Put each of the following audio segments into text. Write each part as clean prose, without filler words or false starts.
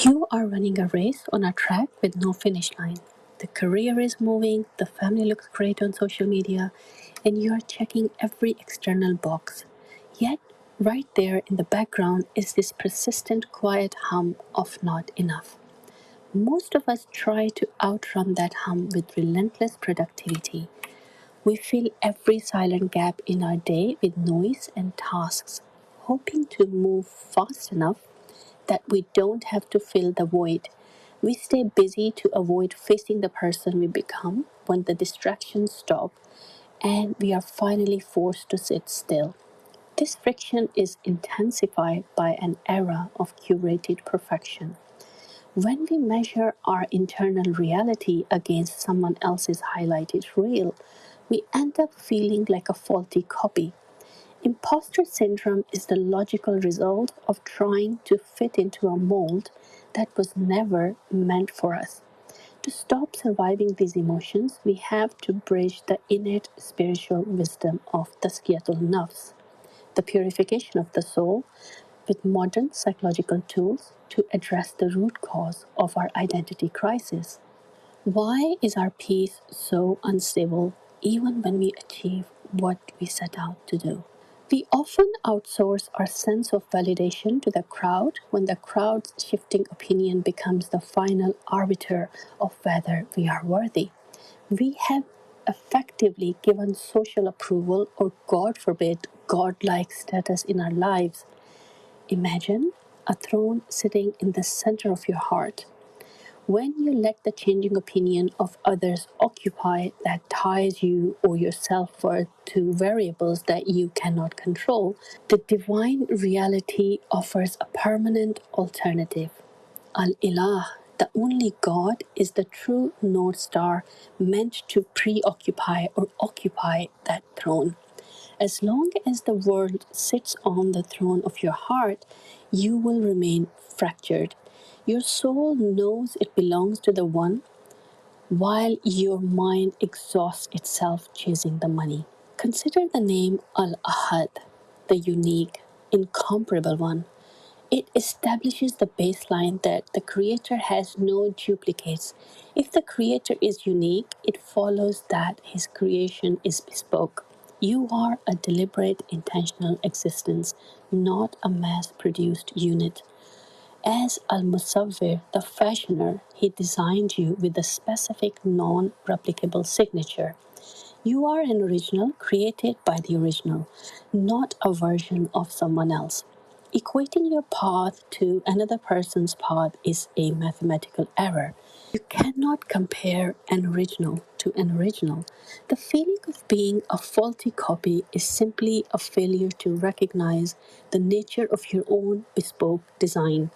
You are running a race on a track with no finish line. The career is moving, the family looks great on social media, and you are checking every external box. Yet, right there in the background is this persistent quiet hum of not enough. Most of us try to outrun that hum with relentless productivity. We fill every silent gap in our day with noise and tasks, hoping to move fast enough that we don't have to fill the void. We stay busy to avoid facing the person we become when the distractions stop and we are finally forced to sit still. This friction is intensified by an era of curated perfection. When we measure our internal reality against someone else's highlighted reel, we end up feeling like a faulty copy. Imposter syndrome is the logical result of trying to fit into a mold that was never meant for us. To stop surviving these emotions, we have to bridge the innate spiritual wisdom of Tazkiyatul Nafs, the purification of the soul, with modern psychological tools to address the root cause of our identity crisis. Why is our peace so unstable even when we achieve what we set out to do? We often outsource our sense of validation to the crowd when the crowd's shifting opinion becomes the final arbiter of whether we are worthy. We have effectively given social approval or, God forbid, godlike status in our lives. Imagine a throne sitting in the center of your heart. When you let the changing opinion of others occupy that ties you or your self worth to variables that you cannot control, the divine reality offers a permanent alternative. Al Ilah, the only God, is the true North Star meant to preoccupy or occupy that throne. As long as the world sits on the throne of your heart, you will remain fractured. Your soul knows it belongs to the one, while your mind exhausts itself chasing the money. Consider the name Al Ahad, the unique, incomparable one. It establishes the baseline that the Creator has no duplicates. If the Creator is unique, it follows that His creation is bespoke. You are a deliberate, intentional existence, not a mass produced unit. As Al-Musawwir, the fashioner, he designed you with a specific non replicable signature. You are an original created by the original, not a version of someone else. Equating your path to another person's path is a mathematical error. You cannot compare an original to an original. The feeling of being a faulty copy is simply a failure to recognize the nature of your own bespoke design.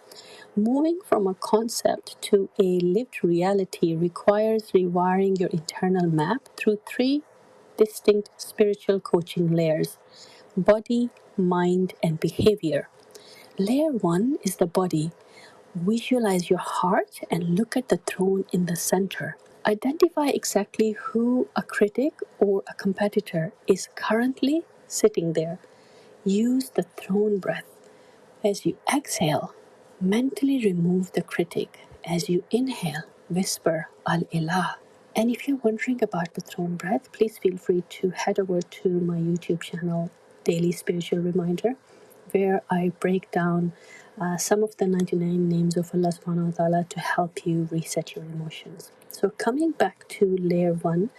Moving from a concept to a lived reality requires rewiring your internal map through three distinct spiritual coaching layers: body, mind, and behavior. Layer one is the body. Visualize your heart and look at the throne in the center. Identify exactly who, a critic or a competitor, is currently sitting there. Use the throne breath. As you exhale, mentally remove the critic. As you inhale, whisper Al Ilah. And if you're wondering about the throne breath, please feel free to head over to my YouTube channel, Daily Spiritual Reminder, where I break down some of the 99 names of Allah subhanahu wa ta'ala to help you reset your emotions. So, coming back to layer one,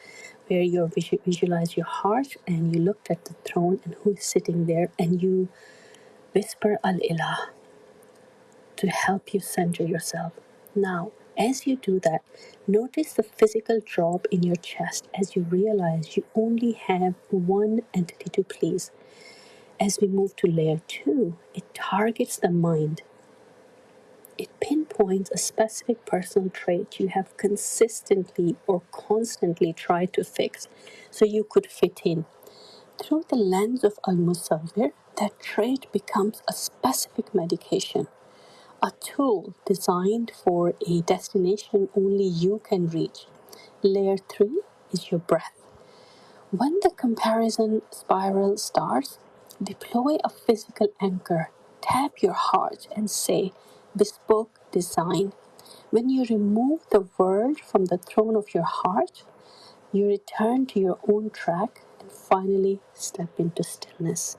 where you visualize your heart and you looked at the throne and who's sitting there, and you whisper Al Ilah to help you center yourself. Now, as you do that, notice the physical drop in your chest as you realize you only have one entity to please. As we move to layer two, it targets the mind. It pinpoints a specific personal trait you have consistently or constantly tried to fix so you could fit in. Through the lens of Al-Musawwir, that trait becomes a specific medication, a tool designed for a destination only you can reach. Layer 3 is your breath. When the comparison spiral starts, deploy a physical anchor, tap your heart, and say, Bespoke design. When you remove the world from the throne of your heart, you return to your own track and finally step into stillness.